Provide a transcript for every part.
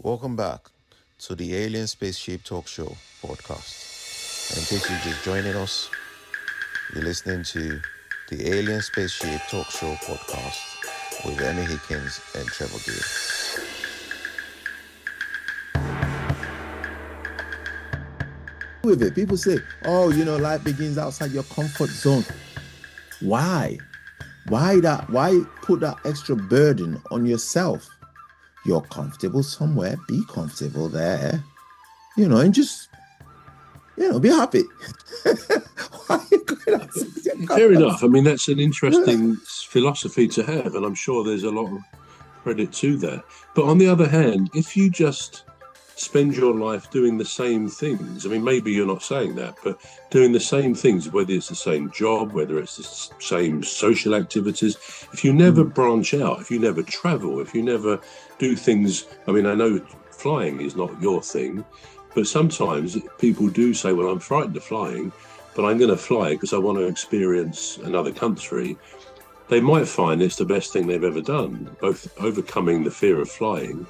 Welcome back to the Alien Spaceship Talk Show podcast. And in case you're just joining us, you're listening to the Alien Spaceship Talk Show podcast with Emmy Hikins and Trevor. With it, people say, "Oh, life begins outside your comfort zone." Why? Why put that extra burden on yourself? You're comfortable somewhere, be comfortable there, and just, be happy. Why are you going out? Fair enough. I mean, that's an interesting philosophy to have, and I'm sure there's a lot of credit to that. But on the other hand, if you just spend your life doing the same things, I mean, maybe you're not saying that, but doing the same things, whether it's the same job, whether it's the same social activities, if you never branch out, if you never travel, if you never do things, I mean, I know flying is not your thing, but sometimes people do say, well, I'm frightened of flying, but I'm going to fly because I want to experience another country. They might find it's the best thing they've ever done, both overcoming the fear of flying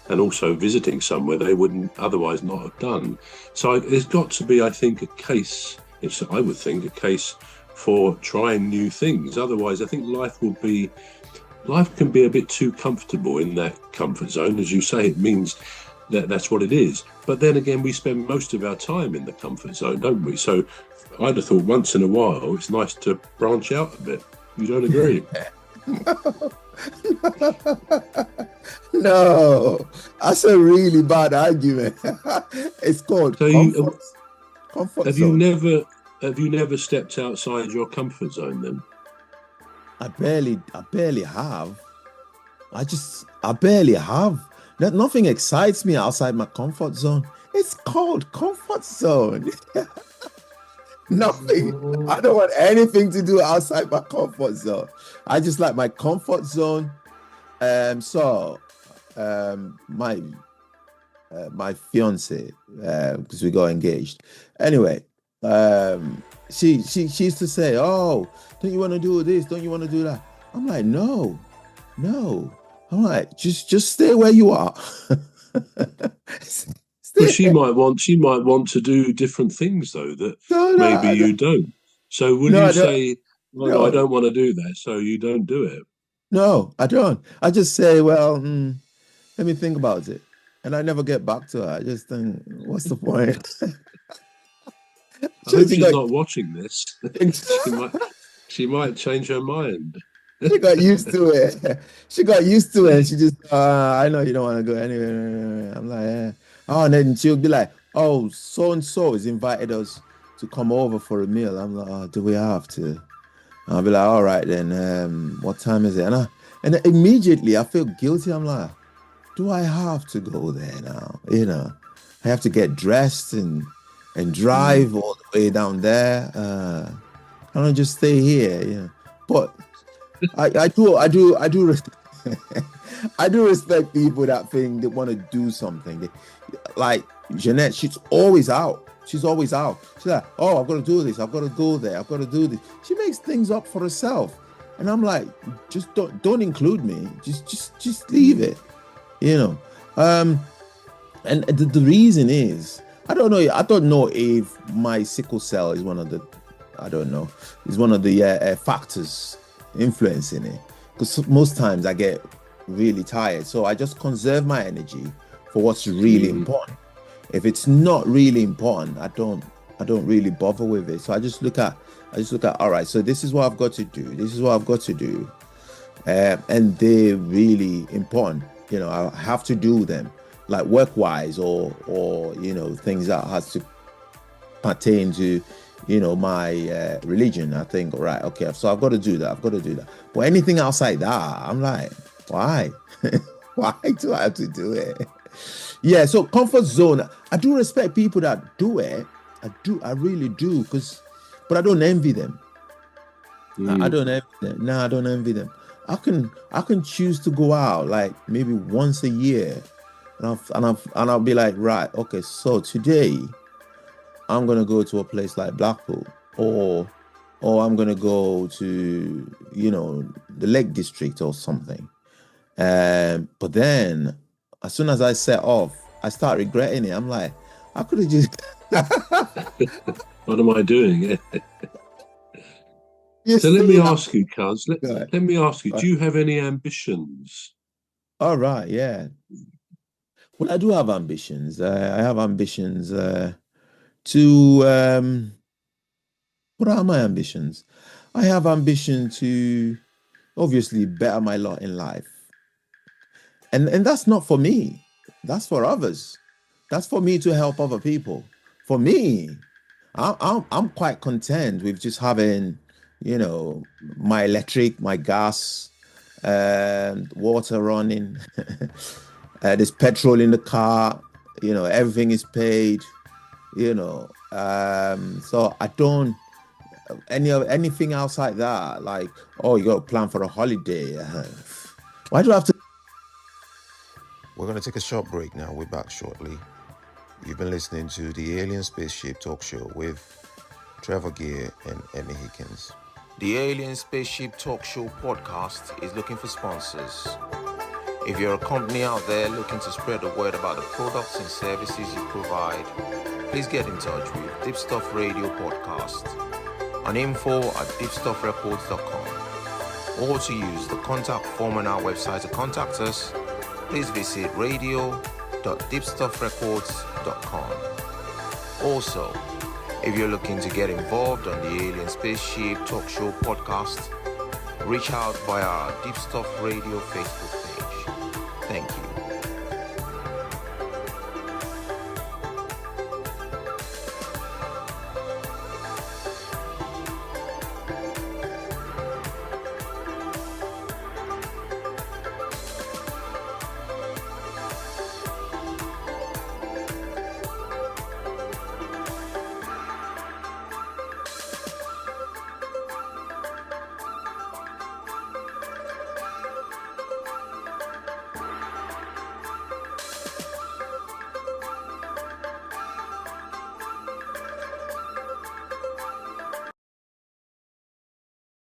and also visiting somewhere they wouldn't otherwise not have done. So there's got to be, I think, a case for trying new things. Otherwise, I think life can be a bit too comfortable in that comfort zone. As you say, it means that's what it is. But then again, we spend most of our time in the comfort zone, don't we? So I'd have thought once in a while, it's nice to branch out a bit. You don't agree? No, that's a really bad argument. It's called comfort zone. Have you never stepped outside your comfort zone then? I barely have. I barely have. Nothing excites me outside my comfort zone. It's called comfort zone. Nothing. I don't want anything to do outside my comfort zone. I just like my comfort zone. My fiance, because we got engaged. Anyway, she used to say, "Oh, don't you want to do this? Don't you want to do that?" I'm like, no. I'm like, just stay where you are. But she might want to do different things though that maybe you don't. So will you say, "No, I don't want to do that," so you don't do it? No, I don't. I just say, well, let me think about it. And I never get back to her. I just think, what's the point? I hope she's not watching this. She might change her mind. She got used to it. And she just, I know you don't want to go anywhere. I'm like, yeah. Oh, and then she'll be like, "Oh, so-and-so has invited us to come over for a meal." I'm like, "Oh, do we have to?" I'll be like, "All right then, what time is it?" And then immediately I feel guilty. I'm like, do I have to go there now? I have to get dressed and drive all the way down there. I don't just stay here, But I do I do respect people that think they want to do something. Like Jeanette, she's always out. She's like, "Oh, I've got to do this. I've got to go there. I've got to do this." She makes things up for herself, and I'm like, just don't include me. Just leave it, And the reason is, I don't know. I don't know if my sickle cell is one of the factors influencing it. Because most times I get really tired, so I just conserve my energy for what's really important. If it's not really important, I don't really bother with it. So I just look at, all right, so this is what I've got to do. And they're really important. I have to do them, like work-wise or things that has to pertain to, my religion. I think, right, okay, so I've got to do that. But anything outside that, I'm like, why? Why do I have to do it? Yeah, so comfort zone. I do respect people that do it. I really do, but I don't envy them. I don't envy them. No, I don't envy them. I can choose to go out like maybe once a year, and I'll be like, right, okay, so today I'm gonna go to a place like Blackpool, or I'm gonna go to the Lake District or something. But then as soon as I set off, I start regretting it. I'm like, I could have just. What am I doing? You So let me see? ask you, Cuz, Right. let me ask you, Right. do you have any ambitions? All right, yeah. Well, I do have ambitions. I have ambitions to. What are my ambitions? I have ambition to obviously better my lot in life, and that's not for me. That's for others. That's for me to help other people. For me, I'm quite content with just having, my electric, my gas, water running. There's petrol in the car. Everything is paid. So I don't anything outside that. Like, oh, you got to plan for a holiday. Why do I have to? We're going to take a short break now. We're back shortly. You've been listening to the Alien Spaceship Talk Show with Trevor Gear and Emmy Hikins. The Alien Spaceship Talk Show podcast is looking for sponsors. If you're a company out there looking to spread the word about the products and services you provide, please get in touch with Deepstuff Radio Podcast on info@deepstuffrecords.com, or to use the contact form on our website to contact us, please visit radio.deepstuffrecords.com. Also, if you're looking to get involved on the Alien Spaceship Talk Show podcast, reach out via our Deepstuff Radio Facebook page. Thank you.